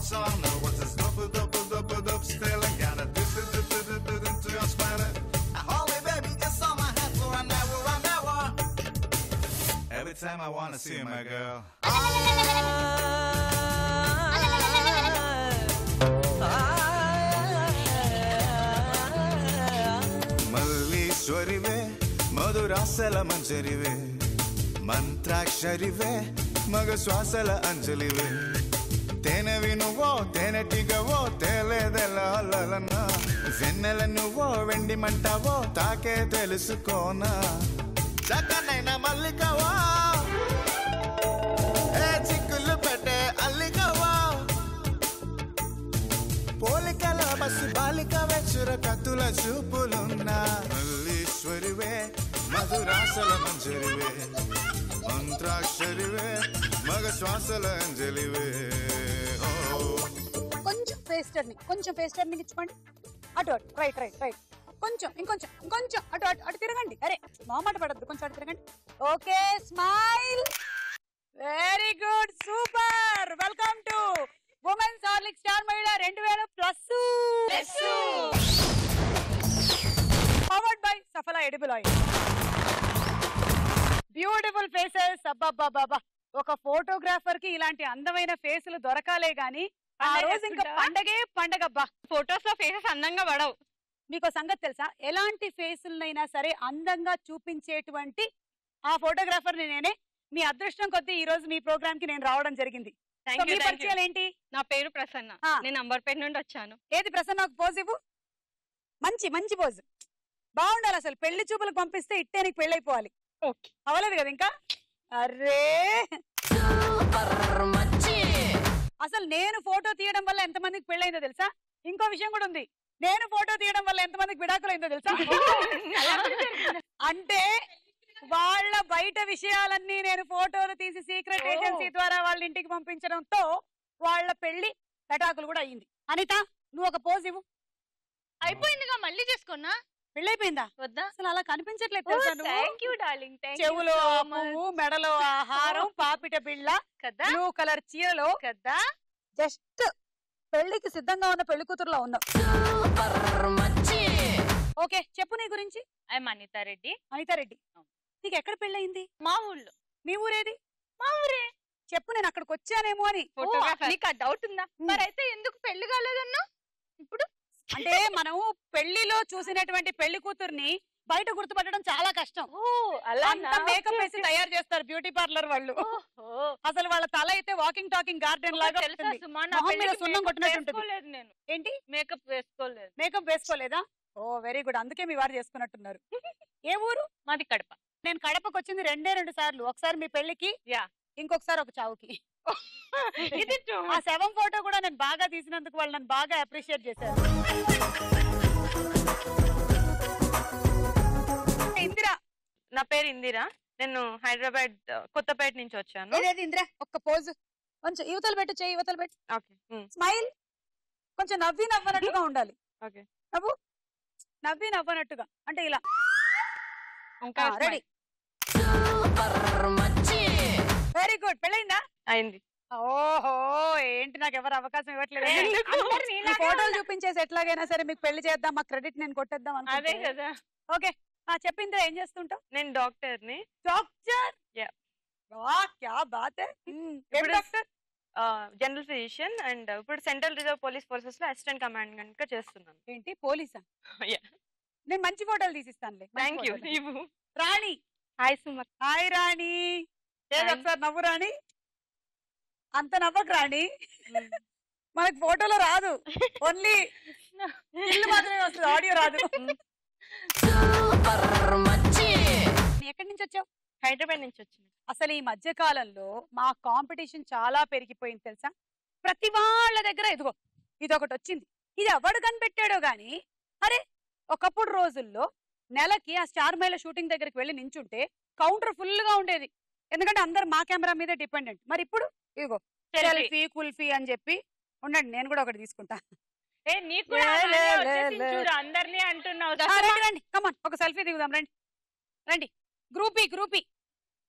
song. No, what's this dup stealing? Got a to your sweater. Holy baby, it's on my head for an hour. Every time I wanna see my girl. మల్లీశ్వరివే మధురాసల మంజరివే మంత్రాక్షరివే మగ శ్వాసల అంజలివే తేనెవి నువ్వో తేనెటిగవో తేలేదెలన్నా వెన్నెల నువ్వో వెండి మంటావో తాకే తెలుసుకోనా చక్కనైన మల్లికవా ఏ చిక్కులు పెట్టే అల్లికవా పోలికల బస్సు బాలికవే చురకత్తుల చూపులున్నా మల్లీశ్వరివే మధురాసల మంజరివే మంత్రాక్షరివే మగ శ్వాసల అంజలివే. కొంచెం ఫేస్ టర్నింగ్ ఇచ్చుకోండి. అటు అటు రైట్ కొంచెం ఇంకొంచెం అటు తిరగండి. అరే మామాట పడద్దు, కొంచెం అటు తిరగండి. Okay, smile. Very good, super. Welcome to women's Horlicks star మహిళ 2000+. Powered by Saffola edible oil. Beautiful faces. అబ్బాబ్బాబ్బా, ఒక ఫోటోగ్రాఫర్ కి ఇలాంటి అందమైన ఫేసులు దొరకాలే గాని ఆ రోజు ఇంకా పండగబ్బా. ఫోటోస్ లో ఫేసెస్ అందంగా పడవు. మీకు సంగతి తెలుసా, ఎలాంటి ఫేసులనైనా సరే అందంగా చూపించేటువంటి ఆ ఫోటోగ్రాఫర్ నేనే. మీ అదృష్టం కొద్దీ ఈ రోజు మీ ప్రోగ్రామ్ కి నేను రావడం జరిగింది. పరిచయాలు ఏంటి? నా పేరు ప్రసన్న, నేను అంబర్పేట నుండి వచ్చాను. ఏది ప్రసన్న, ఒక పోజ్ ఇవ్వు. మంచి పోజ్ బాగుండాలి. అసలు పెళ్లి చూపులకు పంపిస్తే ఇట్టే నీకు పెళ్ళైపోవాలి. అవలేదు కదా ఇంకా? అరే అసలు నేను ఫోటో తీయడం వల్ల ఎంతమందికి పెళ్ళైందో తెలుసా? ఇంకో విషయం కూడా ఉంది, నేను ఫోటో తీయడం వల్ల ఎంతమందికి విడాకులైందో తెలుసా? అంటే వాళ్ళ బయట విషయాలన్నీ నేను ఫోటోలు తీసి సీక్రెట్ ఏజెన్సీ ద్వారా వాళ్ళ ఇంటికి పంపించడంతో వాళ్ళ పెళ్లి విడాకులు కూడా అయ్యింది. అనిత, నువ్వు ఒక పోజ్ ఇవ్వు. అయిపోయిందిగా, మళ్ళీ చేసుకున్నా. పెళ్ళైపోయిందా? వద్దా, అసలు అలా కనిపించట్లేదు. చెవులో పువ్వు, మెడలో ఆహారం, పాపిట బిళ్ళ కదా, బ్లూ కలర్ చీరలో కదా, జస్ట్ పెళ్లికి సిద్ధంగా ఉన్న పెళ్లి కూతురులో ఉన్నావు. ఓకే, చెప్పు నీ గురించి. అనితారెడ్డి. అనితారెడ్డి, నీకు ఎక్కడ పెళ్ళయింది? మా ఊళ్ళో. మీ ఊరేది? మా ఊరే. చెప్పు, నేను అక్కడికి వచ్చానేమో అని. నీకు ఆ డౌట్ ఉందా? మరి అయితే ఎందుకు పెళ్లి కాలేదన్నా? ఇప్పుడు అంటే మనం పెళ్లిలో చూసినటువంటి పెళ్లి కూతుర్ని బయట గుర్తుపట్టడం చాలా కష్టం. మేకప్ వేసి తయారు చేస్తారు బ్యూటీ పార్లర్ వాళ్ళు. అసలు వాళ్ళ తల అయితే వాకింగ్ టాకింగ్ గార్డెన్ లాగా సున్నం కొట్టినట్టు. ఏంటి? మేకప్ వేసుకోలేదా? ఓ వెరీ గుడ్, అందుకే మీ వారు చేసుకున్నట్టున్నారు. ఏ ఊరు? మాది కడప. నేను కడపకి వచ్చింది 2 సార్లు. ఒకసారి మీ పెళ్లికి, ఇంకొకసారి ఒక చావుకి. ఆ శవం ఫోటో కూడా నేను బాగా తీసినందుకు వాళ్ళు నన్ను బాగా అప్రిషియేట్ చేశారు. ఇందిరా. నా పేరు ఇందిరా, నేను హైదరాబాద్ కొత్తపేట నుంచి వచ్చాను. ఇందిరా, ఒక్క పోజ్. కొంచెం యువతలు పెట్టు, చేయి యువతలు పెట్టు. స్మైల్. కొంచెం నవ్వనట్టుగా ఉండాలి. నవ్వనట్టుగా అంటే ఇలా. రెడీ. Very good. పెళ్ళైందా? అయింది. ఓహో, ఏంటి నాకు ఎవరు అవకాశం ఇవ్వట్లేదు. ఫోటోలు చూపించేసి ఎట్లాగైనా సరే మీకు పెళ్లి చేద్దాం, మా క్రెడిట్ నేను కొట్టేద్దాం అనుకుంటా. అదే కదా. ఓకే, చెప్పిందా ఏం చేస్తుంటావు? నేను డాక్టర్ని. డాక్టర్? క్యా బాత్ హై. డాక్టర్? జనరల్ ఫిజిషియన్ అండ్ ఇప్పుడు సెంట్రల్ రిజర్వ్ పోలీస్ ఫోర్సెస్ లో అసిస్టెంట్ కమాండెంట్ గా చేస్తున్నాను. ఏంటి, పోలీసా? నేను మంచి ఫోటోలు తీసిస్తానులే. Thank you. Rani. Hi Sumat. Hi Rani. ఒకసారి నవ్వు రాణి. అంత నవ్వకు రాణి, మనకు ఫోటోలో రాదు, ఓన్లీ ఇల్లు మాత్రమే వస్తుంది, ఆడియో రాదు. ఎక్కడి నుంచి వచ్చావు? హైదరాబాద్ నుంచి వచ్చింది. అసలు ఈ మధ్య కాలంలో మా కాంపిటీషన్ చాలా పెరిగిపోయింది తెలుసా. ప్రతి వాళ్ళ దగ్గర ఇదిగో ఇదొకటి వచ్చింది. ఇది ఎవడు కనిపెట్టాడో గాని, అరే ఒకప్పుడు రోజుల్లో నెలకి ఆ స్టార్ మహిళ షూటింగ్ దగ్గరికి వెళ్ళి నించుంటే కౌంటర్ ఫుల్ గా ఉండేది, ఎందుకంటే అందరు మా కెమెరా మీద డిపెండెంట్. మరి ఇప్పుడు ఇదిగో సెల్ఫీ కుల్ఫీ అని చెప్పి ఉండండి, నేను కూడా ఒకటి తీసుకుంటా. అందరినీ అంటున్నావు. రండి కమాన్, ఒక సెల్ఫీ దిగుదాం. రండి రండి. గ్రూపీ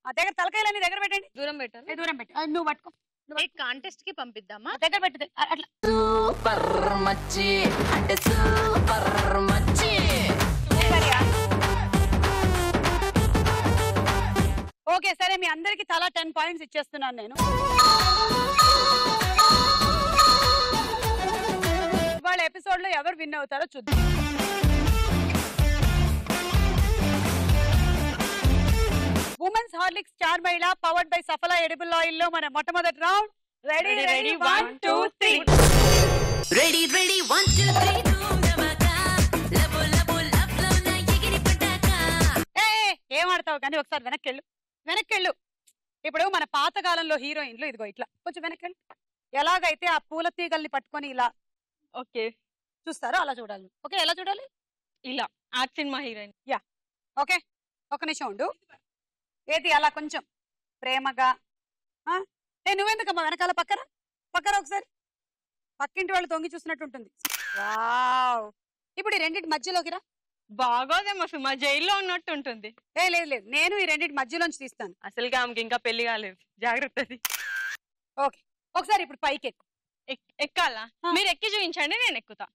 ఆ దగ్గర తలకాయలన్నీ దగ్గర పెట్టండి. దూరం పెట్టాలి. దూరం పెట్టి నువ్వు పట్టుకో. కాంటెస్ట్ కి పంపిద్దామా? దగ్గర పెట్టు అట్లా. సూపర్ మచ్చి అంటే సూపర్ మచ్చి. ఓకే సరే, మీ అందరికి తలా 10 పాయింట్స్ ఇచ్చేస్తున్నాను నేను. వాళ్ళ ఎపిసోడ్ లో ఎవరు విన్ అవుతారో చూద్దాం. ఉమెన్స్ హార్లిక్స్ స్టార్ మహిళ powered by Saffola edible oil లో మన మొట్టమొదటి round. Ready ready 1 2 3. Ready ready 1 2 3 దూనమకా లబో లబో లబ్లో నా ఎగిరి పటాకా. ఏం ఆడతావు కానీ ఒకసారి వెనక్కెళ్ళు. ఇప్పుడు మన పాత కాలంలో హీరోయిన్లు ఇదిగో ఇట్లా కొంచెం వెనక్కెళ్ళు. ఎలాగైతే ఆ పూల తీగల్ని పట్టుకొని ఇలా ఓకే చూస్తారో అలా చూడాలి. ఓకే, ఎలా చూడాలి? ఇలా యాక్షన్ మా హీరోయిన్. ఓకే, ఒక నిమిషం ఉండు. ఏది అలా కొంచెం ప్రేమగా. నువ్వెందుకమ్మా వెనకాల పక్కన ఒకసారి పక్కింటి వాళ్ళు తొంగి చూసినట్టు ఉంటుంది. వావ్, ఇప్పుడు ఈ రెండింటి మధ్యలోకి రా. బాగోదేమో సుమా, జైల్లో ఉన్నట్టు ఉంటుంది. లేదు, నేను ఈ రెండింటి మధ్యలోంచి తీస్తాను. అసలుగా ఆమెకి ఇంకా పెళ్లి కాలేదు, జాగ్రత్త. ఓకే, ఒకసారి ఇప్పుడు పైకి ఎక్కాలా? మీరు ఎక్కి చూపించండి, నేను ఎక్కుతా.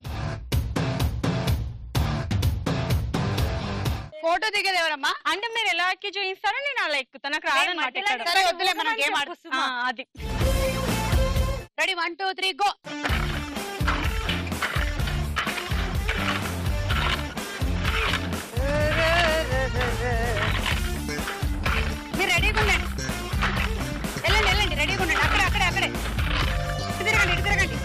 ఫోటో దిగేది ఎవరమ్మా? అంటే మీరు ఎలా ఎక్కి చూపిస్తారో నేను అలా ఎక్కుతా. నాకు రాదన్నమాట. సరే వద్దులే, మనం గేమ్ ఆడుకుందాం. అది రెడీ 1 2 3 గో. మీరు రెడీగా ఉండండి, వెళ్ళండి రెడీగా ఉండండి. అక్కడే ఇటు తిరగండి.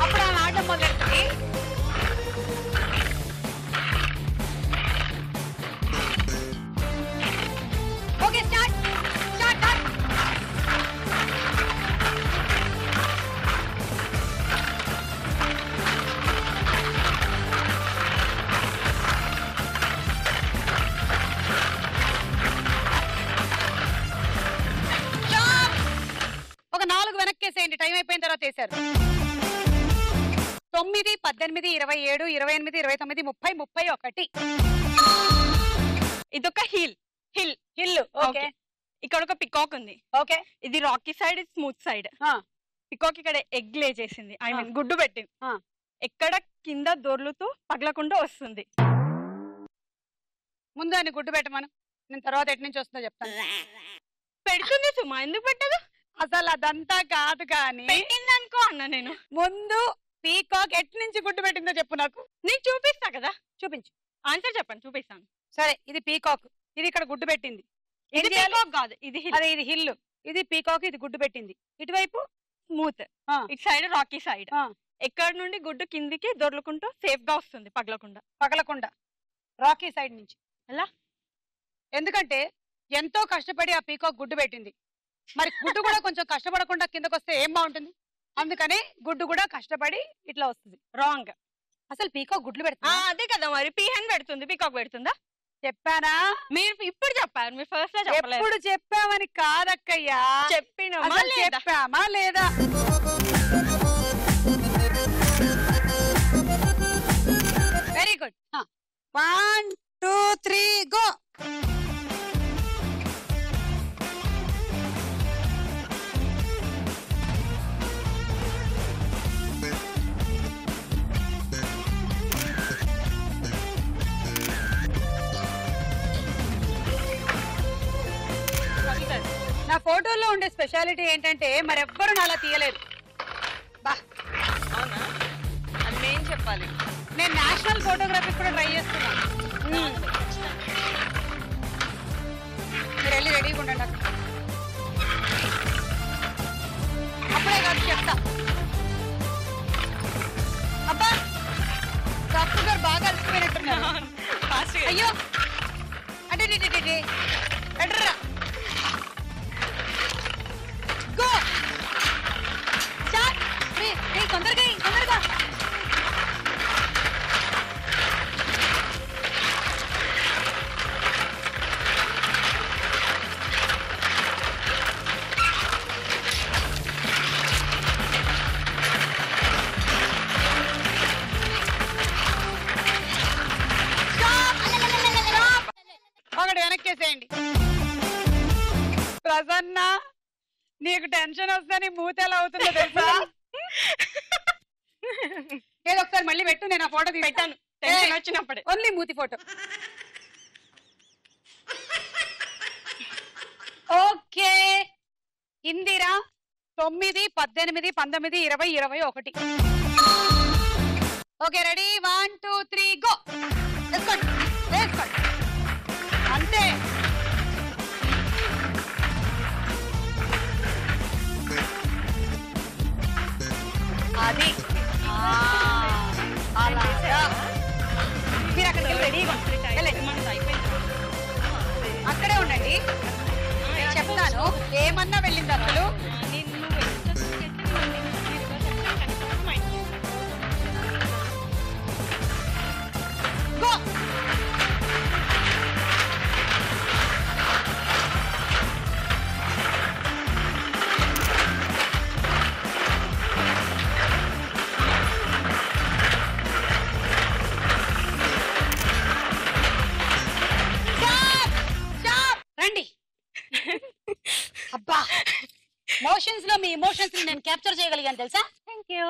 అప్పుడు ఆమె ఆడడం మొదలెడుతుంది. Okay, start. ఒక 4 వెనక్కేసేయండి, టైం అయిపోయిన తర్వాత వేశారు. 9 18 27 28 29 30 31. ఇదొక హిల్. ఓకే, ఇక్కడ ఒక పికాక్ ఉంది. ఓకే, ఇది రాకీ సైడ్, ఇది స్మూత్ సైడ్. పికాక్ ఇక్కడ ఎగ్ లే చేసింది, ఐ మీన్ గుడ్డు పెట్టింది. ఎక్కడ కింద దొర్లుతూ పగలకుండా వస్తుంది. ముందు అని గుడ్డు పెట్టమను, నేను తర్వాత ఎటు నుంచి వస్తుందో చెప్తాను. పెడుతుంది సుమా, ఎందుకు పెట్టదు? అసలు అదంతా కాదు కానీ పెట్టిందనుకో అన్న. నేను ముందు పీకాక్ ఎటు నుంచి గుడ్డు పెట్టిందో చెప్పు నాకు. నీకు చూపిస్తా కదా, చూపించు. ఆన్సర్ చెప్పండి, చూపిస్తాను. సరే, ఇది పీకాక్, ఇది ఇక్కడ గుడ్డు పెట్టింది. ఇది పీకాక్ కాదు, ఇది హిల్. అదే, ఇది హిల్, ఇది పీకాక్, ఇది గుడ్డు పెట్టింది. ఇటువైపు స్మూత్, ఇటు సైడ్ రాకీ సైడ్. ఎక్కడ నుండి గుడ్డు కిందికి దొర్లుకుంటూ సేఫ్ గా వస్తుంది, పగలకుండా. రాకీ సైడ్ నుంచి. ఎలా? ఎందుకంటే ఎంతో కష్టపడి ఆ పీకాక్ గుడ్డు పెట్టింది. మరి గుడ్డు కూడా కొంచెం కష్టపడకుండా కిందకు వస్తే ఏం బాగుంటుంది? అందుకని గుడ్డు కూడా కష్టపడి ఇట్లా వస్తుంది. రాంగ్. అసలు పీకాక్ గుడ్లు పెడుతుంది. అదే కదా మరి, పీహన్ పెడుతుంది, పీకాక్ పెడుతుందా? చెప్పానా? మీరు ఇప్పుడు చెప్పారు, మీరు ఫస్ట్ లో చెప్పలేదు. ఎప్పుడు చెప్పామని కాదక్కయ్యా, చెప్పామా లేదా? Very good. 1 2 3 గో. నా ఫోటోలో ఉండే స్పెషాలిటీ ఏంటంటే మరెవ్వరు నాలా తీయలేదు. బా, అవునా? అది నేను చెప్పాలి. నేను నేషనల్ ఫోటోగ్రఫీ కూడా ట్రై చేస్తున్నాను. మీరు వెళ్ళి రెడీగా ఉండండి. అప్పుడే కాదు చెప్తా. అబ్బా, డాక్టర్ గారు బాగా అలసిపోయినట్టున్నారు. అయ్యో, అంటే ఎడ్రా గో. స్టార్ట్. తొందరగా. కన్నా నీకు టెన్షన్ వస్తే నీ మూత ఎలా అవుతుందో తెలుసా? ఏదో ఒకసారి మళ్ళీ పెట్టు, నేను ఆ ఫోటో పెట్టాను టెన్షన్ వచ్చినప్పుడే. ఓన్లీ మూతి photo. Okay Indira 9, 18, 19, 20, 21. Okay ready 1 2 3 go. వేసుకోండి వేసుకోండి అంతే. అది అలాగా మీరు అక్కడికి వెళ్ళి రెడీగా అక్కడే ఉండండి, నేను చెప్తాను. ఏమన్నా వెళ్ళింది అసలు గో. రండి. అబ్బా మోషన్స్ లో మీ ఎమోషన్స్ నేను క్యాప్చర్ చేయగలిగాను తెలుసా? Thank you.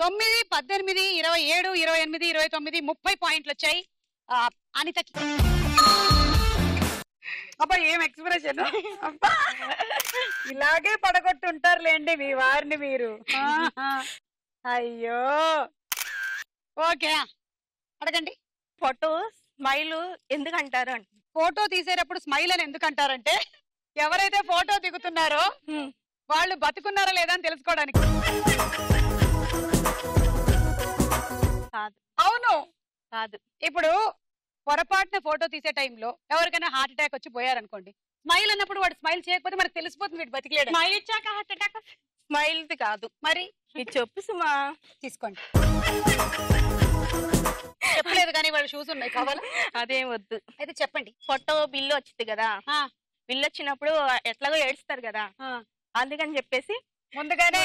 9, 18, 27, 28, 29, 30 పాయింట్లు వచ్చాయి అనితకి. అబ్బా ఏం ఎక్స్ప్రెషన్! అబ్బా ఇలాగే పడగొట్టుంటారులేండి మీ వారిని మీరు. అయ్యో ఓకే అడగండి. ఫోటో స్మైల్ ఎందుకు అంటారు అంటే, ఫోటో తీసేటప్పుడు స్మైల్ అని ఎందుకు అంటారంటే ఎవరైతే ఫోటో దిగుతున్నారో వాళ్ళు బతుకున్నారా లేదా అని తెలుసుకోవడానికి. కాదు. అవును కాదు. ఇప్పుడు పొరపాటున ఫోటో తీసే టైంలో ఎవరికైనా హార్ట్ అటాక్ వచ్చి పోయారనుకోండి, స్మైల్ అన్నప్పుడు వాడు స్మైల్ చేయకపోతే మనకు తెలిసిపోతుంది వీడు బతికలేడు. స్మైల్ ఇచ్చాక హార్ట్ అటాక్ స్మైల్ కాదు. మరి ఇది చెప్పు సుమా. తీసుకోండి. చెప్పలేదు కానీ వాళ్ళు షూస్ ఉన్నాయి కావాలా? అదేం వద్దు. అయితే చెప్పండి. ఫోటో బిల్లు వచ్చింది కదా, బిల్లు వచ్చినప్పుడు ఎట్లాగో ఏడుస్తారు కదా, అందుకని చెప్పేసి ముందుగానే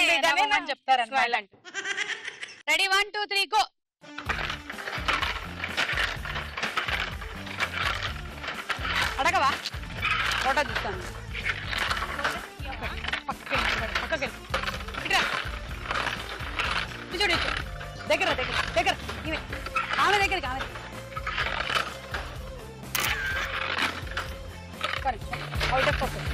చెప్తారు స్మైల్ అంటే. Ready 1 2 3 go. అడగవా? ఫోటో తీస్తాను. పక్కకి చూడు దగ్గర దగ్గర దగ్గర ఆమె దగ్గరికి ఆమె అవుట్ ఆఫ్ ఫోకస్.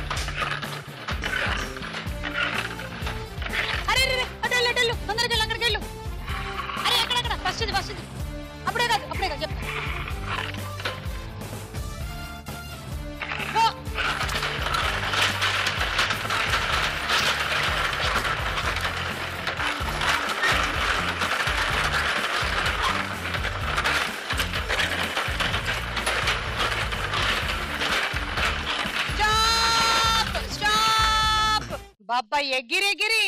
అరే అటు వెళ్ళు తొందరగా వెళ్ళు, అక్కడికి వెళ్ళు. అరే అక్కడ ఫస్ట్ అప్పుడే కాదు చెప్తా. బాబా ఎగిరి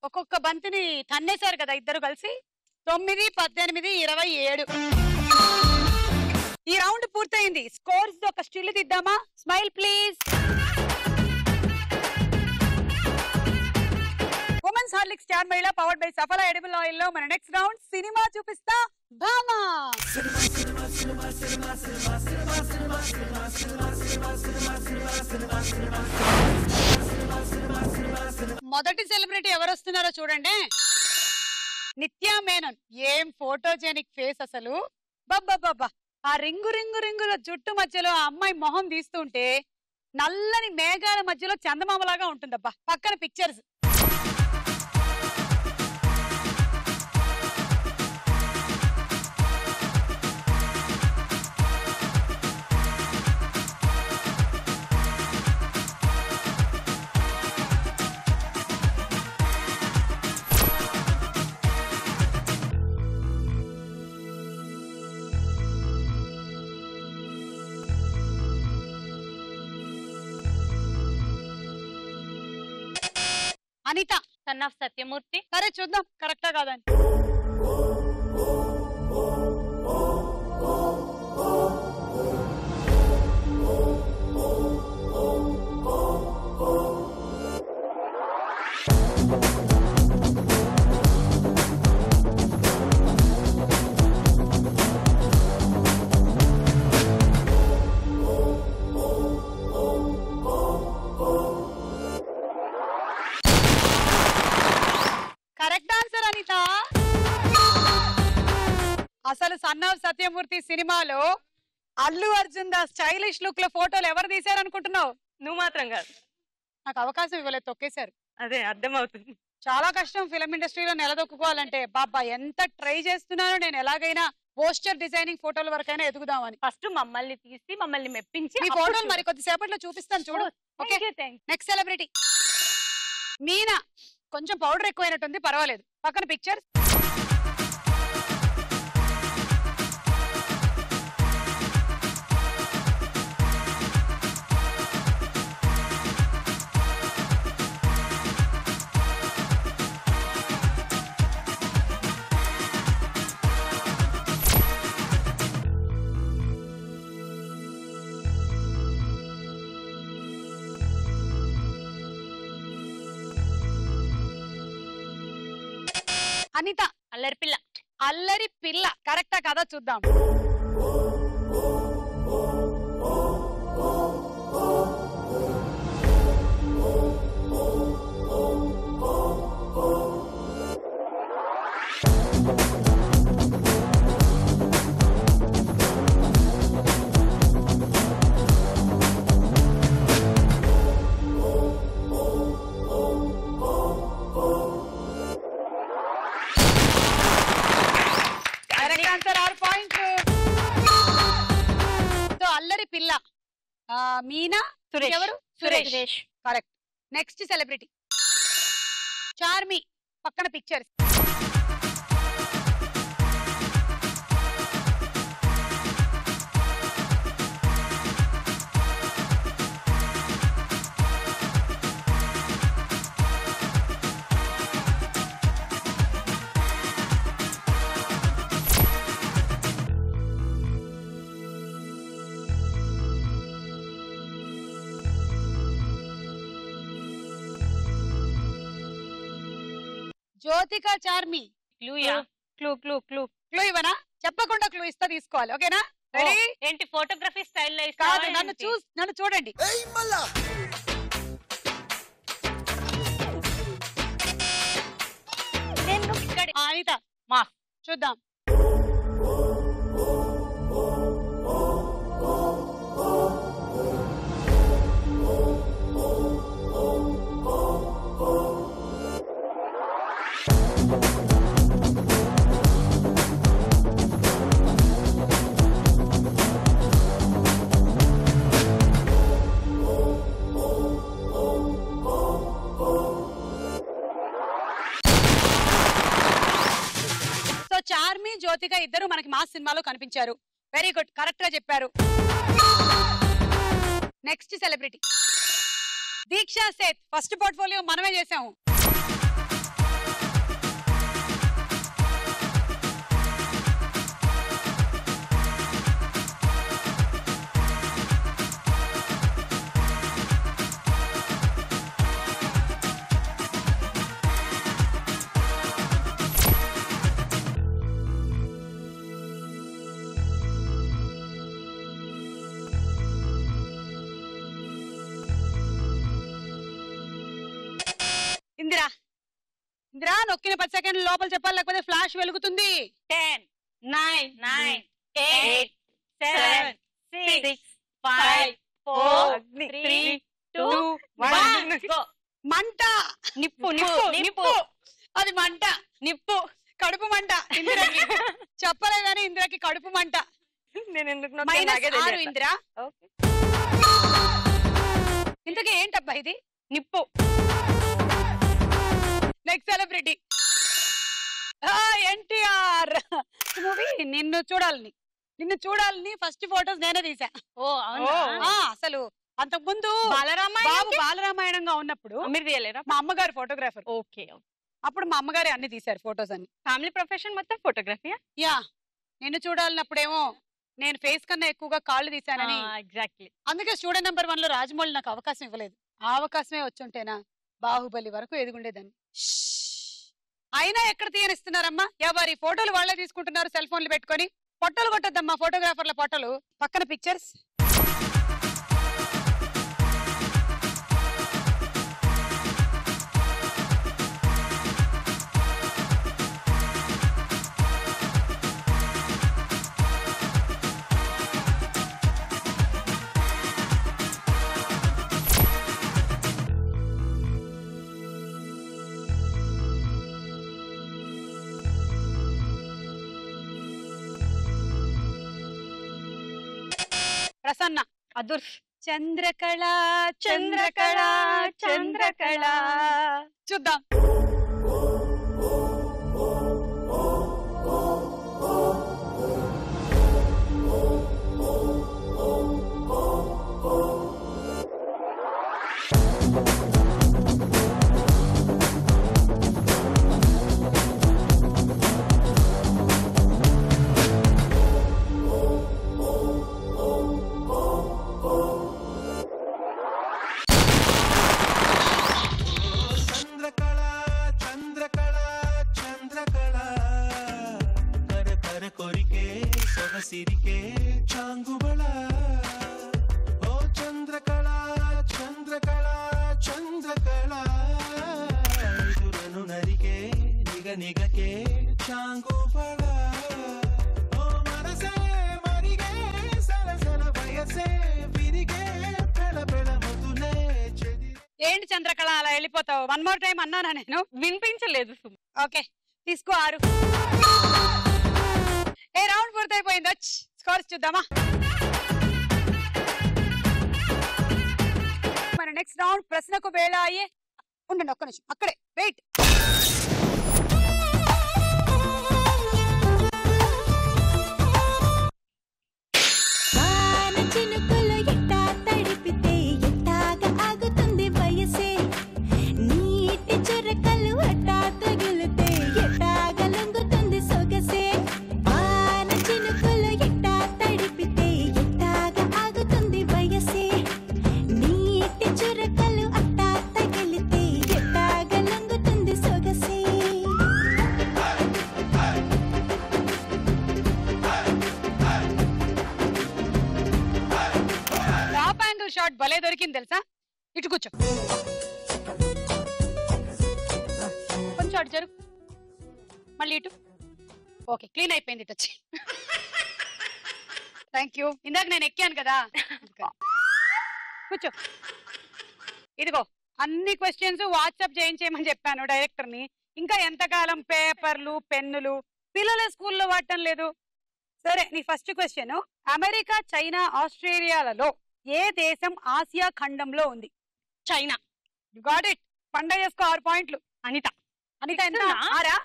ఒక్కొక్క బంతిని తన్నేశారు కదా ఇద్దరు కలిసి. 9, 18, 27. ఈ రౌండ్ పూర్తయింది. స్కోర్స్ ఒక స్టిల్ దిద్దామా? Smile please. Women's Horlicks star మహిళ powered by Saffola edible oil లో మన నెక్స్ట్ రౌండ్ సినిమా చూపిస్తా భామా. మొదటి సెలబ్రిటీ ఎవరు వస్తున్నారో చూడండి. నిత్యా మేనన్. ఏం ఫోటోజెనిక్ ఫేస్ అసలు. బాబా ఆ రింగుల జుట్టు మధ్యలో ఆ అమ్మాయి మొహం తీస్తుంటే నల్లని మేఘాల మధ్యలో చందమామలాగా ఉంటుందబ్బా. పక్కన పిక్చర్స్ అనిత సన్ ఆఫ్ సత్యమూర్తి. సరే చూద్దాం కరెక్టా కాదని. అసలు సన్ ఆఫ్ సత్యమూర్తి సినిమాలో Allu Arjun the stylish look లో ఫోటోలు ఎవరు తీశారు అనుకుంటున్నావు? నువ్వు మాత్రం కాదు. నాకు అవకాశం ఇవ్వలేదు, తొక్కేశారు. అదే అర్థమవుతుంది. చాలా కష్టం ఫిల్మ్ ఇండస్ట్రీలో నిలదొక్కుకోవాలంటే. బాబా ఎంత ట్రై చేస్తున్నానో నేను, ఎలాగైనా పోస్టర్ డిజైనింగ్ ఫోటోల వరకైనా ఎదుగుదామని. ఫస్ట్ మమ్మల్ని తీసి మమ్మల్ని మెప్పించి ఈ ఫోటోలు మరి కొద్దిసేపట్లో చూపిస్తాను చూడు. Okay, next celebrity Meena. కొంచెం పౌడర్ ఎక్కువైనట్టుంది, పర్వాలేదు. పక్కన పిక్చర్. అనిత. అల్లరి పిల్ల. అల్లరి పిల్ల కరెక్టా కదా చూద్దాం. అల్లరి పిల్ల మీనా. ఎవరు? Suresh. Correct. Next celebrity Charmi. పక్కన పిక్చర్స్. జ్యోతిక, చార్మి. క్లూ ఇవ్వనా? చెప్పకుండా క్లూ ఇస్తా, తీసుకోవాలి. ఓకేనా? రెడీ? ఏంటి ఫోటోగ్రఫీ స్టైల్లో కాదు, నన్ను చూడండి. అనిత మా చూద్దాం. చార్మి, జ్యోతిక ఇద్దరు మనకి మా సినిమాలో కనిపించారు. వెరీ గుడ్, కరెక్ట్ గా చెప్పారు. నెక్స్ట్ సెలబ్రిటీ దీక్షా సేత్. ఫస్ట్ పోర్ట్ఫోలియో మనమే చేసాము. ఇందిరా. ఇందిరా, నొక్కిన 10 సెకండ్ల లోపల చెప్పాలి, లేకపోతే ఫ్లాష్ వెలుగుతుంది. 10 9 8 7 6 5 4 3 2 1 మంట. నిప్పు. అది మంట. నిప్పు. కడుపు మంట. ఇందిరాకి చెప్పలేదని ఇందిరాకి కడుపు మంట. నేను ఎందుకు -6 ఇందిరా. ఇంతకీ ఏంటబ్బా ఇది? నిప్పు. Next celebrity NTR movie. నిన్ను చూడాలని ఫస్ట్ ఫోటోస్ నేనే తీసా. అసలు అంతకు ముందు బాలరామాయణంగా ఉన్నప్పుడు మీరు తీయలేరా? మా అమ్మగారు ఫోటోగ్రాఫర్. ఓకే. అప్పుడు మా అమ్మగారే అన్ని తీశారు ఫోటోస్ అన్ని. ఫ్యామిలీ ప్రొఫెషన్ మొత్తం ఫోటోగ్రఫీ. యా, నిన్ను చూడాలన్నప్పుడేమో నేను ఫేస్ కన్నా ఎక్కువగా కాళ్ళు తీశానని. ఎగ్జాక్ట్లీ. అందుకే స్టూడెంట్ నెంబర్ 1 లో రాజమౌళి నాకు అవకాశం ఇవ్వలేదు. ఆ అవకాశమే వచ్చుంటేనా బాహుబలి వరకు ఎదుగుండేదాన్ని. అయినా ఎక్కడ తీయనిస్తున్నారమ్మా? ఎవరి ఫోటోలు వాళ్ళే తీసుకుంటున్నారు సెల్ ఫోన్లు పెట్టుకొని. పొట్టలు కొట్టద్దమ్మా ఫోటోగ్రాఫర్ల పొట్టలు. పక్కన పిక్చర్స్. ప్రసన్న. అదుర్స్. చంద్రకళ చంద్రకళ చంద్రకళ. చూద్దాం. ಸಿರಿಕೆ ಚಾಂಗುಬಳ ಓ ಚಂದ್ರಕಳ ಚಂದ್ರಕಳ ಚಂದ್ರಕಳ ಎದುರನು ನರಿಕೆ ನಿಗ ನಿಗಕೆ ಚಾಂಗುಬಳ ಓ ಮನಸೆ ಮರಿಗೆ ಸರಸರ ವಯಸ್ಸೆ ವಿರಿಗೆ ಬೆಳ ಬೆಳ ಮೊದಲೇ చెది. ఏంటి చంద్రకళ అలా వెళ్ళిపోతావు? 1 more time అన్నానా నేను? వినిపించలేదు. ఓకే తీసుకో 6. ఏ రౌండ్ పూర్తయిపోయింది. స్కోర్స్ చూద్దామా? మన నెక్స్ట్ రౌండ్ ప్రశ్నకు వేళ అయ్యే. ఉండండి ఒక్క నిమిషం అక్కడే వెయిట్. షాట్ భలే దొరికింది తెలుసా? ఇటు కూర్చో. కొంచెం అటు జరుగు. మళ్ళీ ఇటు. ఓకే క్లీన్ అయిపోయింది. ఇటు వచ్చి. Thank you. ఇందాక నేను ఎక్కాను కదా. కూర్చో. ఇదిగో అన్ని క్వశ్చన్స్ వాట్సాప్ చేయించేయమని చెప్పాను డైరెక్టర్ ని. ఇంకా ఎంతకాలం పేపర్లు పెన్నులు? పిల్లల స్కూల్లో వాడటం లేదు. సరే నీ ఫస్ట్ క్వశ్చన్, అమెరికా చైనా ఆస్ట్రేలియాలలో ఏ దేశం ఆసియా ఖండంలో ఉంది? చైనా. You got it. పండగ చేసుకో 6 పాయింట్లు. అనిత. అనిత ఎంత? 6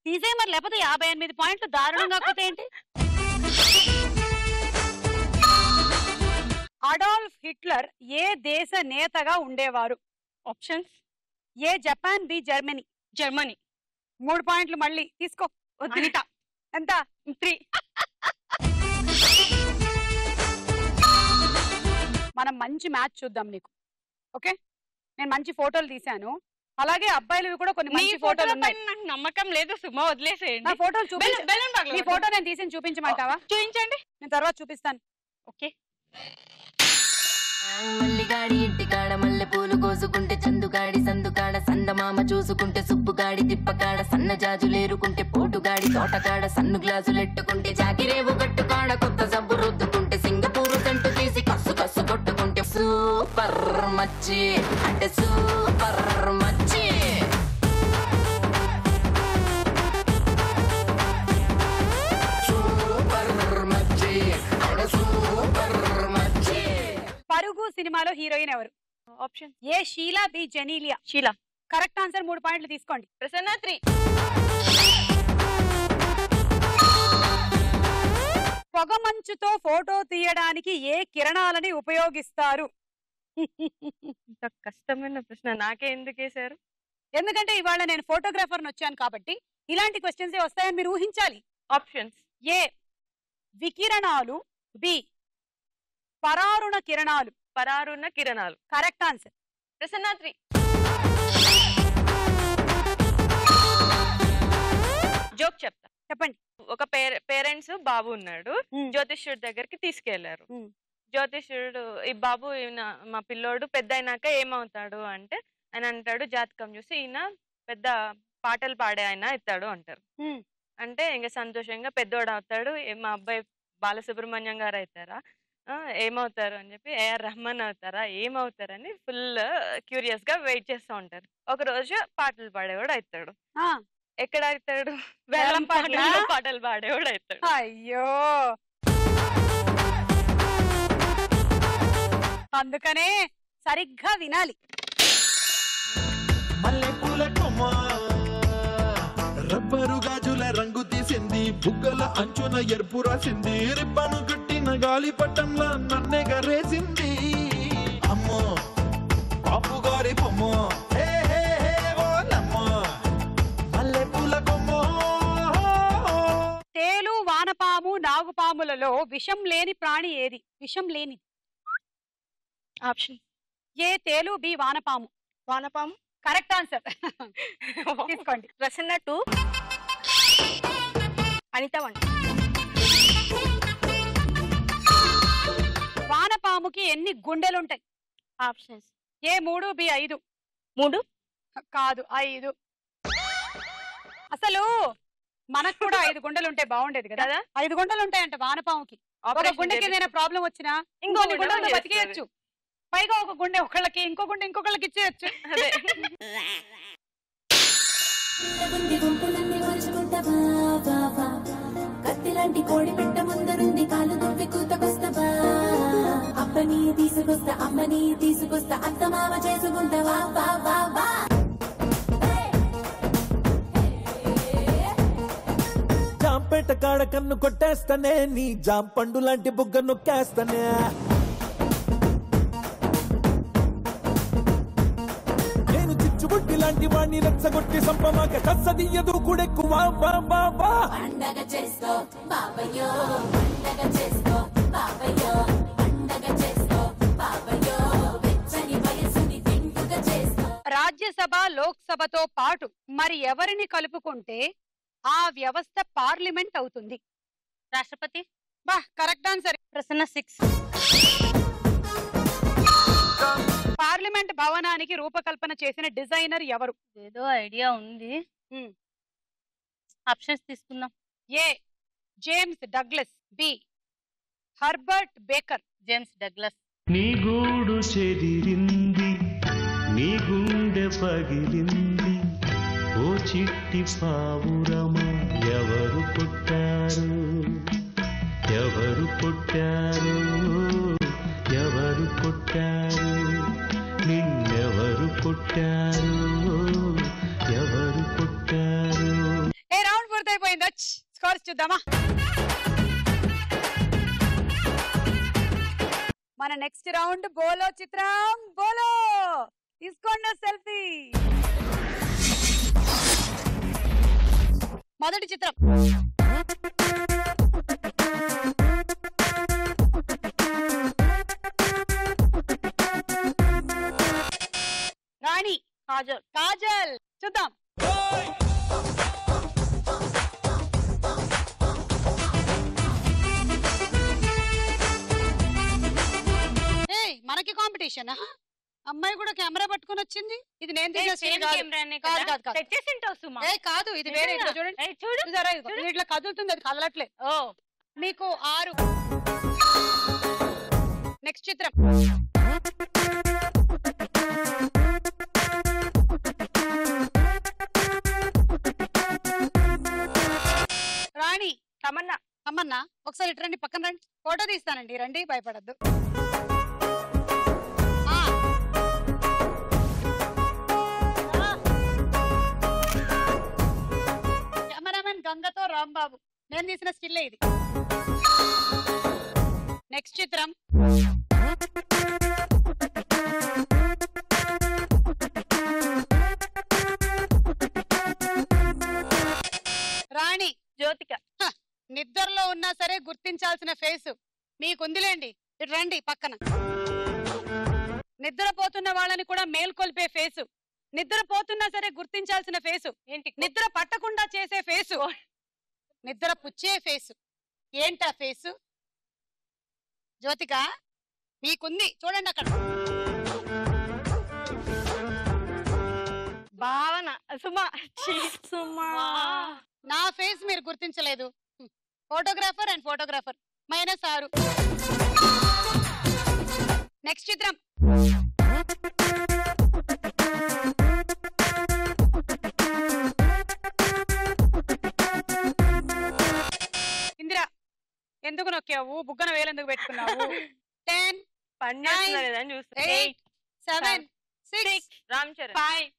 తీసే మరి, లేకపోతే 58 పాయింట్లు దారుణంగా కాకపోతే ఏంటి? అడాల్ఫ్ హిట్లర్ ఏ దేశ నేతగా ఉండేవారు? Options: A Japan, B Germany. Germany. 3 పాయింట్లు మళ్ళీ తీసుకో. అనిత. ఎంత? 3. మనం మంచి మ్యాచ్ చూద్దాం నీకు. ఓకే నేను మంచి ఫోటోలు తీశాను. అలాగే అబ్బాయిలు కూడా కొన్ని మంచి ఫోటోలు ఉన్నాయి. నాకు నమ్మకం లేదు సుమా, వదిలేసేయండి. నా ఫోటోలు చూపించు. నీ ఫోటో నేను తీసి చూపించమంటావా? చూపించండి. నేను తర్వాత చూపిస్తాను. ఓకే. మల్లిగాడి ఇంటికాడ మల్లె పూలు కోసుకుంటే, చందుగాడి సందుకాడ సందమామ చూసుకుంటే, సుబ్బుగాడి తిప్పకాడ సన్న జాజులేరుకుంటే, పోటుగాడి తోటకాడ సన్ను గ్లాసులెట్టుకుంటే, జాకిరేవు గట్టుకాడ కొత్త సబ్బు రుద్దుకుంటే, సింగపూరు సెంటు తీసి కస్సు కస్సు కొట్టుకుంటే, సూపర్ మచ్చి అంటే సూపర్ మచ్చి. పరుగు సినిమాలో హీరోయిన్ ఎవరు? Option: A Sheela, B Genelia. Sheela. Correct answer. 3 పాయింట్లు తీసుకోండి. ప్రసన్న 3. పొగమంచుతో ఫోటో తీయడానికి ఏ కిరణాలని ఉపయోగిస్తారు? ఇంత కష్టమైన ప్రశ్న నాకే ఎందుకు వేశారు? ఎందుకంటే ఇవాళ నేను ఫోటోగ్రాఫర్ వచ్చాను కాబట్టి ఇలాంటి క్వశ్చన్స్ వస్తాయని మీరు ఊహించాలి. ఆప్షన్స్: ఏ వికిరణాలు, బి పరారుణ కిరణాలు. పరారుణ కిరణాలు. Correct answer. ప్రసన్న 3. జోక్ చెప్తా, చెప్పండి. ఒక పేరెంట్స్ బాబు ఉన్నాడు, జ్యోతిష్యుడి దగ్గరికి తీసుకెళ్లారు. జ్యోతిష్యుడు, ఈ బాబు మా పిల్లోడు పెద్ద అయినాక ఏమవుతాడు అంటే, ఆయన అంటాడు జాతకం చూసి ఈయన పెద్ద పాటలు పాడే ఆయన అవుతాడు అంటారు. అంటే ఇంకా సంతోషంగా పెద్దోడు అవుతాడు. మా అబ్బాయి బాలసుబ్రహ్మణ్యం గారు అవుతారా, ఏమవుతారు అని చెప్పి ఏఆర్ రెహమాన్ అవుతారా, ఏమవుతారని ఫుల్ క్యూరియస్ గా వెయిట్ చేస్తూ ఉంటారు. ఒక రోజు పాటలు పాడేవాడు అవుతాడు. ఎక్కడ అవుతాడు? వేలం పాటలు పాడేవాడు అవుతాడు. అయ్యో అందుకనే సరిగ్గా వినాలి. మల్లెపూల కొమ్మ రబ్బరు గాజుల రంగు తీసింది, బుగ్గల అంచున ఎరుపు రాసింది, రిబ్బను కట్టిన గాలి పట్టంలా నన్నే గరేసింది. అమ్మో పాపుగారి బొమ్మ మల్లెపూల కొమ్మ. తేలు, వానపాము, నాగుపాములలో విషం లేని ప్రాణి ఏది? విషం లేని ఆప్షన్ ఏ తేలు, బి వానపాము. వానపాము కరెక్ట్ ఆన్సర్. తీసుకోండి. ప్రసన్న 2, అనిత 1. వానపాముకి ఎన్ని గుండెలుంటాయి? Options A 3, B 5. 3 కాదు 5. అసలు మనకు కూడా 5 గుండెలు ఉంటే బాగుండేది కదా. 5 గుండెలు ఉంటాయంట వానపాముకి. ఒక గుండెకి ఏదైనా ప్రాబ్లం వచ్చినా ఇంకొన్ని గుండెలు బతికేయచ్చు. పైగా ఒక గుండె ఒకళ్ళకి, ఇంకో గుండె ఇంకొకళ్ళకి ఇచ్చేయచ్చు. అదే కత్తిలాంటి కోడి పెట్ట ముందరుంది, కాలు దువ్వి కూతకొస్తావా, అప్పని తీసుకొస్తా అమ్మని తీసుకొస్తా, అత్త మామ చేసుకుంటావా వా వా వా. జాంపేట కాడ కన్ను కొట్టేస్తానే, నీ జాంపండు లాంటి బుగ్గ నొక్కేస్తానే. నేను చిచ్చుబుడ్డి లాంటి వాణ్ణి రెచ్చగొట్టి సంపమాక కచ్చదియ్యదు కూడెక్కువ వా వా వా. పండగ చేసుకో బాబయ్యో, పండగ చేసుకో బాబయ్యో, పండగ చేసుకో బాబయ్యో, వెచ్చని వయసుని తింటుగా చేసుకో. రాజ్యసభ, లోక్సభతో పాటు మరి ఎవరిని కలుపుకుంటే ఆ వ్యవస్థ పార్లమెంట్ అవుతుంది? రాష్ట్రపతి. బా కరెక్ట్ ఆన్సర్. ప్రసన్న 6. పార్లమెంట్ భవనానికి రూపకల్పన చేసిన డిజైనర్ ఎవరు? ఏదో ఐడియా ఉంది. ఆప్షన్స్ తీసుకుందాం. A James Douglas, B Herbert Baker. James Douglas. నీ గూడు చెదిరింది, నీ గుండె పగిలింది, ఓ చిట్టి పావురమా ఎవరు పుట్టారు, ఎవరు పుట్టారు, ఎవరు పుట్టారు, నిన్నెవరు పుట్టారు, ఎవరు పుట్టారు. ఏ రౌండ్ పూర్తయిపోయింది. స్కోర్స్ చూద్దామా? మన నెక్స్ట్ రౌండ్ బోలో చిత్రం. బోలో తీసుకోండి సెల్ఫీ. మొదటి చిత్రం రాణి. కాజల్. కాజల్ చూద్దాం. మనకి కాంపిటీషన్. అమ్మాయి కూడా కెమెరా పట్టుకొని వచ్చింది. ఇది నేను కాదు, ఇది వేరే. చూడండి చూసారా, ఇట్లా కదులుతుంది, అది కదలట్లేదు. మీకు 6. నెక్స్ట్ చిత్రం రాణి. తమన్నా. తమన్నా ఒకసారి ఇటు రండి, పక్కన రండి, ఫోటో తీస్తానండి. రండి, భయపడద్దు. కెమెరామెన్ గంగతో రాంబాబు. నేను తీసిన స్టిల్ ఇది. నెక్స్ట్ చిత్రం రాణి. జ్యోతిక. నిద్రలో ఉన్నా సరే గుర్తించాల్సిన ఫేసు మీకుందిలేండి. ఇటు రండి పక్కన. నిద్రపోతున్న వాళ్ళని కూడా మేల్కొల్పే ఫేసు, నిద్రపోతున్నా సరే గుర్తించాల్సిన ఫేసు ఏంటి? నిద్ర పట్టకుండా చేసే ఫేసు, నిద్ర పుచ్చే ఫేసు. ఏంటా ఫేసు? జ్యోతిక మీకుంది, చూడండి అక్కడ. భావన. సుమా. నా ఫేస్ మీరు గుర్తించలేదు. Photographer and photographer -6. నెక్స్ట్ చిత్రం ఇందిరా. ఎందుకు నొక్కావు? బుగ్గన వేలెందుకు పెట్టుకున్నావు? 10 పని చేస్తున్నా లేదని చూస్తున్నా 8 7 6 రామ్ చరణ్ 5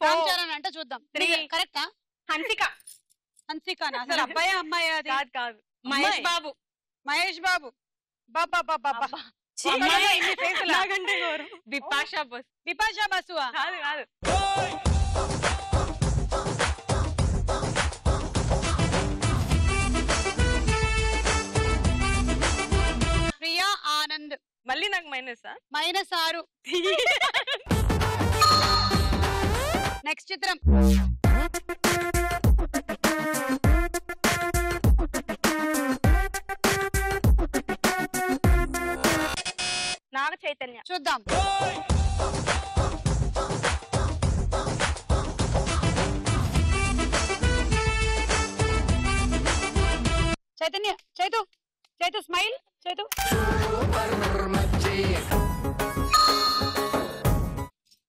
రామ్ చరణ్ అంటే చూద్దాం 3 కరెక్టా హన్సిక హన్సికానా అసలు అబ్బాయా అమ్మాయి అది కాదు కాదు మహేష్ బాబు బాబా నాకంటే గౌరవం బిపాషా బస్ బిపాషా బసువా కాదు కాదు ప్రియా ఆనంద్ మళ్ళీ నాకు మైనస్ -6 నెక్స్ట్ చిత్రం నాగ చైతన్య చూద్దాం చైతన్య చైతు స్మైల్ చైతు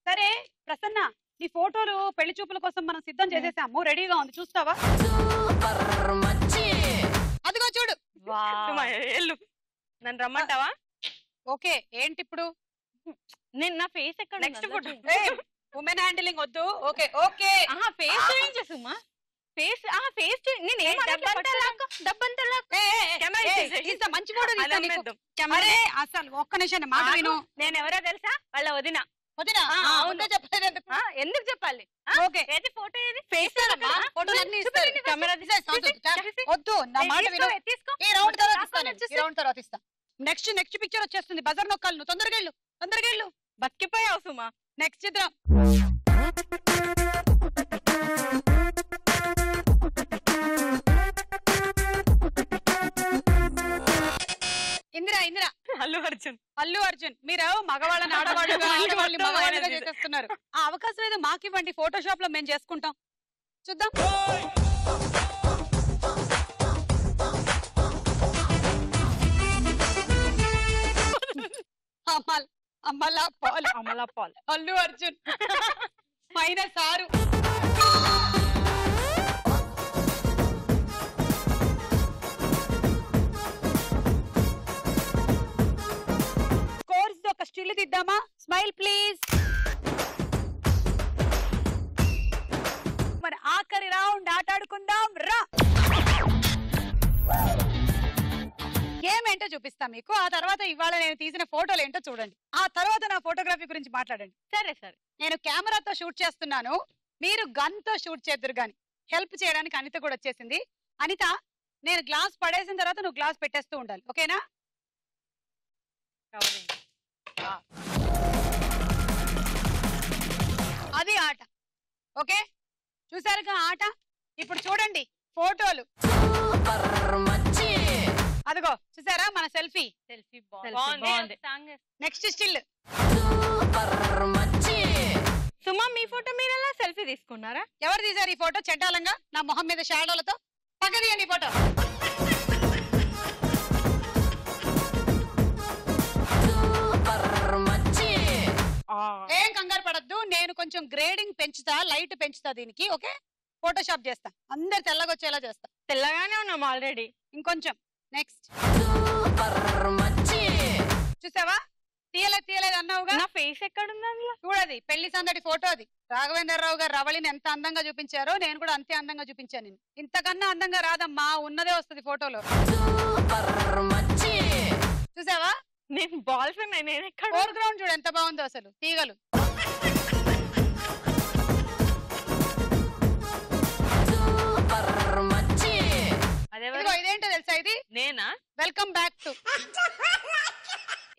సరే ప్రసన్న నీ ఫోటోలు పెళ్లి చూపుల కోసం మనం సిద్ధం చేసేసాము రెడీగా ఉంది చూస్తావా అదిగో చూడు ఎల్లు నన్ను రమ్మంటావా ఓకే ఏంటి ఇప్పుడు నేను నా ఫేస్ ఎక్కడ నెక్స్ట్ ఫోటో ఉమెన్ హ్యాండిలింగ్ వద్దు ఓకే ఓకే ఫేస్ చూపించేసుమా ఫేస్ ఫేస్ నేను ఏం డబ్బంతా మంచి ఫోటో అరే అసలు ఒక్క నిమిషం మాట విను నేను ఎవరో తెలుసా వాళ్ళ వదిన ఉందో చెప్పలేదు ఎందుకు చెప్పాలి ఓకే ఏది ఫోటో ఏది ఫేస్ ఫోటోలన్నీ ఇస్తారు కెమెరా వద్దు నా మాట విను ఈ రౌండ్ తర్వాత ఇస్తాను ఈ రౌండ్ తర్వాత ఇస్తా నెక్స్ట్ పిక్చర్ వచ్చేస్తుంది బజర్ నొక్కాలి నువ్వు తొందరగా వెళ్ళు బతికిపోయావు సుమా నెక్స్ట్ చిత్రం ఇందిరా అల్లు అర్జున్ మీరు మగవాళ్ళని ఆడవాళ్ళుగా ఆడవాళ్ళని మగవాళ్ళుగా చేసేస్తున్నారు ఆ అవకాశం ఏదో మాకు ఇవ్వండి ఫోటోషాప్ లో మేము చేసుకుంటాం చూద్దాం అమలా పాల్ అల్లు అర్జున్ -6 కోర్స్ ఒక స్టిల్ దిద్దామా స్మైల్ ప్లీజ్ మరి ఆఖరి రౌండ్ ఆటాడుకుందాం రా గేమ్ ఏంటో చూపిస్తా మీకు ఆ తర్వాత ఇవాళ నేను తీసిన ఫోటోలు ఏంటో చూడండి ఆ తర్వాత నా ఫోటోగ్రఫీ గురించి మాట్లాడండి సరే నేను కెమెరాతో షూట్ చేస్తున్నాను మీరు గన్ తో షూట్ చేద్దరు గాని హెల్ప్ చేయడానికి అనిత కూడా వచ్చేసింది అనిత నేను గ్లాస్ పడేసిన తర్వాత నువ్వు గ్లాస్ పెట్టేస్తూ ఉండాలి ఓకేనా అది ఆట ఓకే చూసారుగా ఆట ఇప్పుడు చూడండి ఫోటోలు అదిగో చూసారా మన సెల్ఫీ బాగుంది నెక్స్ట్ స్టిల్ సుమా మీ ఫోటో మీరు ఎలా సెల్ఫీ తీసుకున్నారా ఎవరు తీసారు ఈ ఫోటో చెడ్డాలంగా నా మొహం మీద షాడోలతో పక్కదియండి ఈ ఫోటో ఏం కంగారు పడద్దు నేను కొంచెం గ్రేడింగ్ పెంచుతా లైట్ పెంచుతా దీనికి ఓకే ఫోటోషాప్ చేస్తా అందరు తెల్లగొచ్చేలా చేస్తా తెల్లగానే ఉన్నాం ఆల్రెడీ ఇంకొంచెం నెక్స్ట్ చూసావా తీయలేదు అన్నావుగా నా ఫేస్ ఎక్కడ ఉంది అందులో చూడది పెళ్లి సందడి ఫోటో అది రాఘవేంద్రరావు గారు రవళిని ఎంత అందంగా చూపించారో నేను కూడా అంతే అందంగా చూపించాను నేను ఇంతకన్నా అందంగా రాదమ్మా ఉన్నదే వస్తుంది ఫోటోలో చూసావా నేను బాల్స్ నేను ఎక్కడ ఫోర్ గ్రౌండ్ చూడు ఎంత బాగుందో అసలు తీగలు ఇదేంటో తెలుసా ఇది నేనా వెల్కమ్ బ్యాక్ టు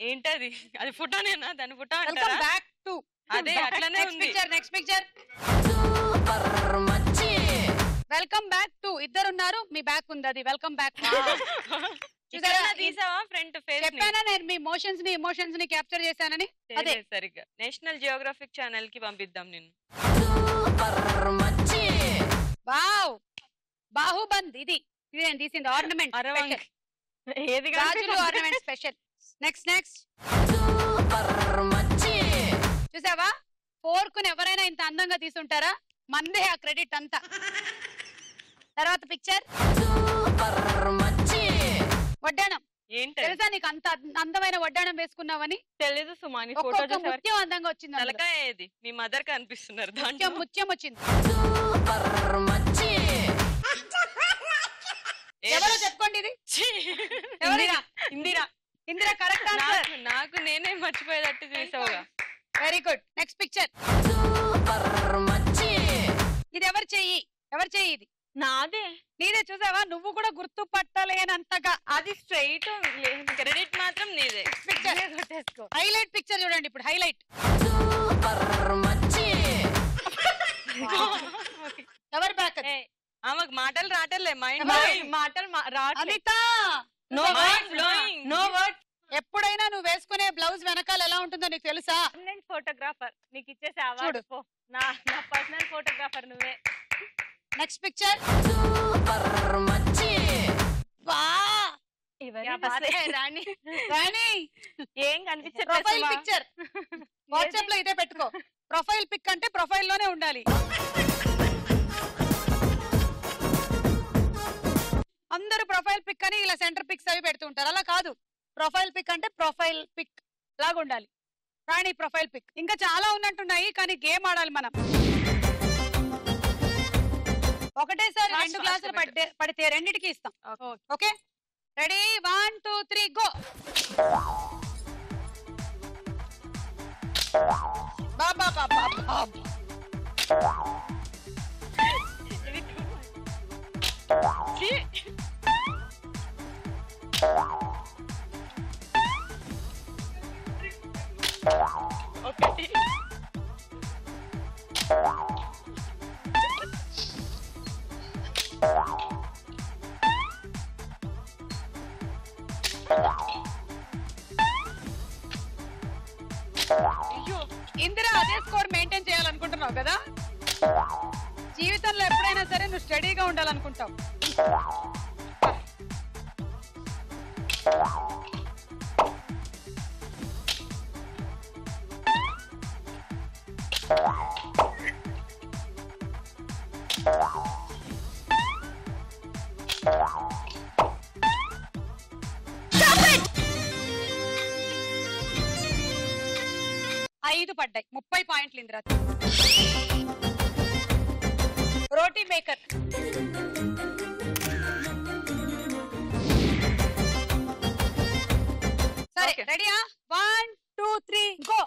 ఏంటది అది ఫోటోనేనా దాని ఫోటో వెల్కమ్ బ్యాక్ టు అదే అట్లనే ఉంది next picture welcome back to ఇద్దరు ఉన్నారు మీ బ్యాక్ ఉంది అది వెల్కమ్ బ్యాక్ తీసావా ఫ్రంట్ ఫేస్ చెప్పానా నేను మీ ఎమోషన్స్ ని క్యాప్చర్ చేశానని అదే సరిగ్గా నేషనల్ జియోగ్రఫిక్ ఛానల్ కి పంపిద్దాం నిన్ను వావ్ బాహుబంద్ ఇది నేను తీసింది ఆర్నమెంట్ ఏది గాజులు ఆర్నమెంట్ స్పెషల్ నెక్స్ట్ చూసావా ఫోర్కుని ఎవరైనా ఇంత అందంగా తీసుంటారా మందే ఆ క్రెడిట్ అంతా తర్వాత పిక్చర్ వడ్డానం ఏంటి తెలుసా నీకు అంత అందమైన వడ్డాణం వేసుకున్నావని? తెలీదు సుమా, నీ ఫోటో ఒక్కొక్క చూసేవారు ముత్యం అందంగా వచ్చింది. తలకాయ ఏది? మీ మదర్ కనిపిస్తున్నారు దాంట్లో. ముత్యం వచ్చింది. సూపర్ మచ్చి ఎవరో చెప్పుకోండి ఇది. Indira Indira Indira correct answer. నాకు నేనే మర్చిపోయేటట్టు చూసావుగా. Very good. Next picture. Super మచ్చి ఇది ఎవరు చెయ్యి? ఎవరు చెయ్యి ఇది? నాదే. నీదే. చూసావా, నువ్వు కూడా గుర్తు పట్టలేనంతగా. అది స్ట్రైట్, క్రెడిట్ మాత్రం నీదే. పిక్చర్ హైలైట్ పిక్చర్ చూడండి ఇప్పుడు. హైలైట్. సూపర్ మచ్చి ఎవరు బ్యాక్? ఆమెకు మాటలు రావట్లే, మైండ్ మాటలు అనిత, నో వర్డ్. ఎప్పుడైనా నువ్వు వేసుకునే బ్లౌజ్ వెనకాల ఎలా ఉంటుందో నీకు తెలుసా? ఫోటోగ్రాఫర్ నీకు ఇచ్చేసే అవార్డు. నా పర్సనల్ ఫోటోగ్రాఫర్ నువ్వే. Next picture. సూపర్ మచ్చి వా రాణి రాణి ఏం కనిపించట్లేదు. ప్రొఫైల్ పిక్చర్ వాట్సాప్ లో ఇదే పెట్టుకో. ప్రొఫైల్ పిక్ అంటే ప్రొఫైల్ లోనే ఉండాలి. అందరూ ప్రొఫైల్ పిక్ అని ఇలా సెంటర్ పిక్స్ అవి పెడుతుంటారు. అలా కాదు, ప్రొఫైల్ పిక్ అంటే ప్రొఫైల్ పిక్ లాగా ఉండాలి. రాణి ప్రొఫైల్ పిక్. ఇంకా చాలా ఉన్నట్టున్నాయి కానీ గేమ్ ఆడాలి మనం. ఒకటేసారి 2 గ్లాసులు పడితే రెండిటికి ఇస్తాం. Okay, ready? 1 2 3 గో. బాబా బాబా ఒకటి ఇందిరా అదే స్కోర్ మెయింటైన్ చేయాలనుకుంటున్నావు కదా? జీవితంలో ఎప్పుడైనా సరే నువ్వు స్టడీగా ఉండాలనుకుంటావు. ఐదు పడ్డాయి. 30 పాయింట్లు ఇందిరా. రోటీ మేకర్. సరే రెడీయా? 1 2 3 go.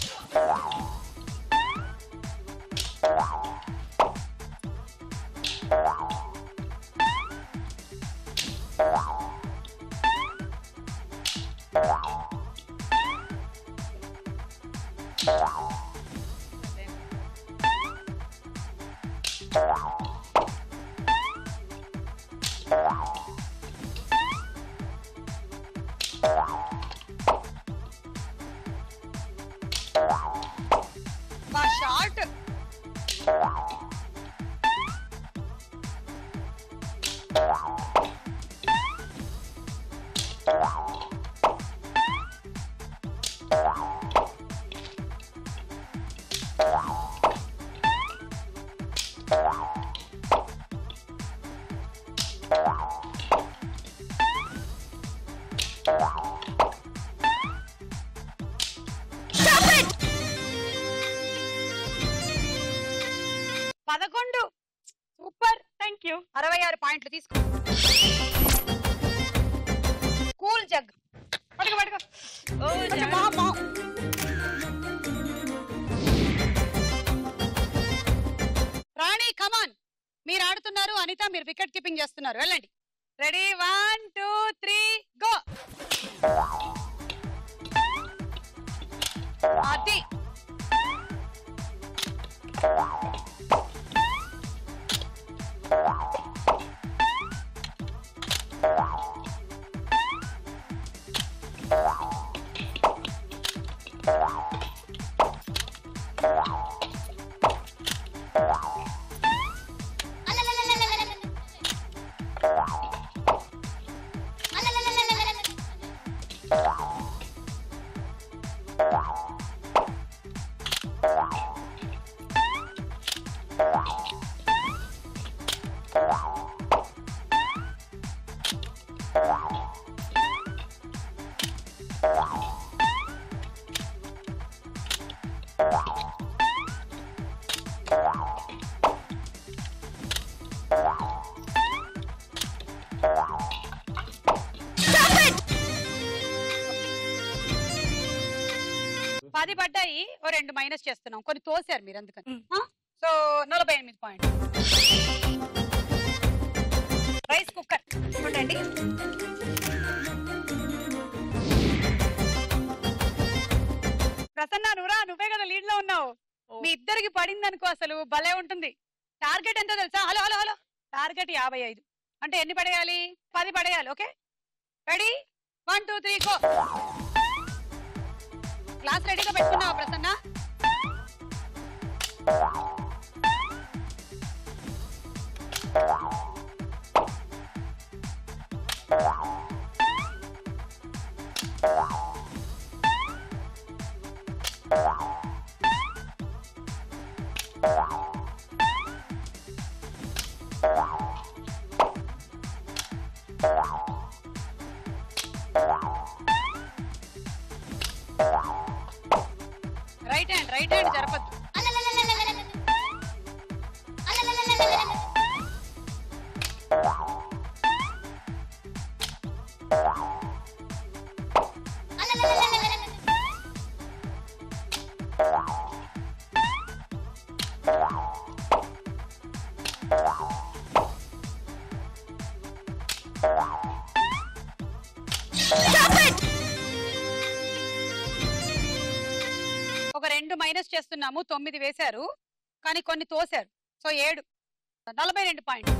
Short. Super. Thank you. 66 పాయింట్లు తీసుకో. Cool jug. పడుకో పడుకో. రాణి కమాన్. మీరు ఆడుతున్నారు, అనిత మీరు వికెట్ కీపింగ్ చేస్తున్నారు. వెళ్ళండి. రెడీ? 1 2 3 గో. అది 2 మైనస్ చేస్తున్నాం, కొన్ని తోసారు మీరు అందుకని. So 48 point. రైస్ కుక్కర్ చూడండి. ప్రసన్న నువ్వే కదా లీడ్ లో ఉన్నావు. మీ ఇద్దరికి పడింది అనుకో అసలు భలే ఉంటుంది. టార్గెట్ ఎంతో తెలుసా? Hello hello hello, target 55. అంటే ఎన్ని పడేయాలి? 10 పడేయాలి. Okay ready? 1 2 3 గో. క్లాస్ రెడీగా పెట్టుకున్నావా ప్రసన్న? Right hand జరపద్దు. ఒక 2 మైనస్ చేస్తున్నాము, 9 వేశారు కానీ కొన్ని తోసారు. సో 7. 42 పాయింట్.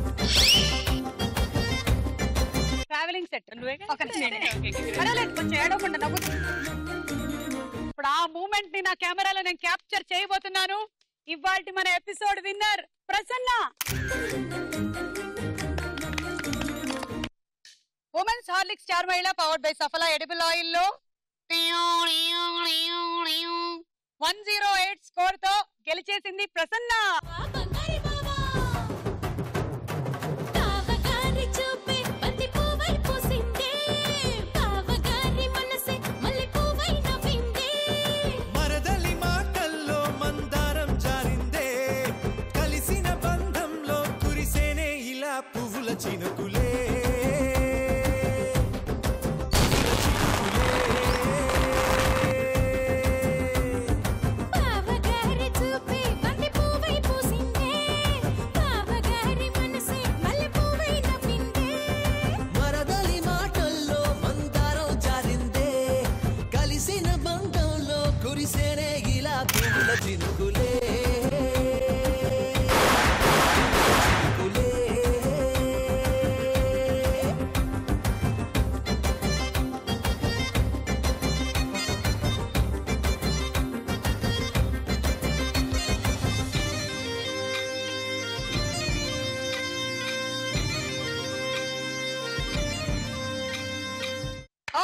Travelling set. కొంచెం ఏడవకుండా నవ్వు. ఇప్పుడు ఆ మూమెంట్ ని నా కెమెరాలో నేను క్యాప్చర్ చేయబోతున్నాను. ఇవాల్టి మన episode winner Prasanna. Women's Horlicks star మహిళ powered by Saffola edible oil లో 108 స్కోర్ తో గెలిచేసింది ప్రసన్న. మరదలి మాటల్లో మందారం జారిందే, కలిసిన బంధంలో కురిసేనే ఇలా పువ్వుల చినుకులే.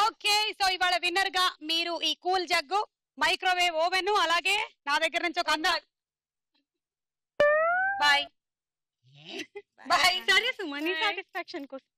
ఓకే సో ఇవాళ విన్నర్ గా మీరు ఈ కూల్ జగ్గు, మైక్రోవేవ్ ఓవెన్, అలాగే నా దగ్గర నుంచి ఒక బాయ్ బాయ్. సరే సుమని సాటిస్ఫాక్షన్ కోసం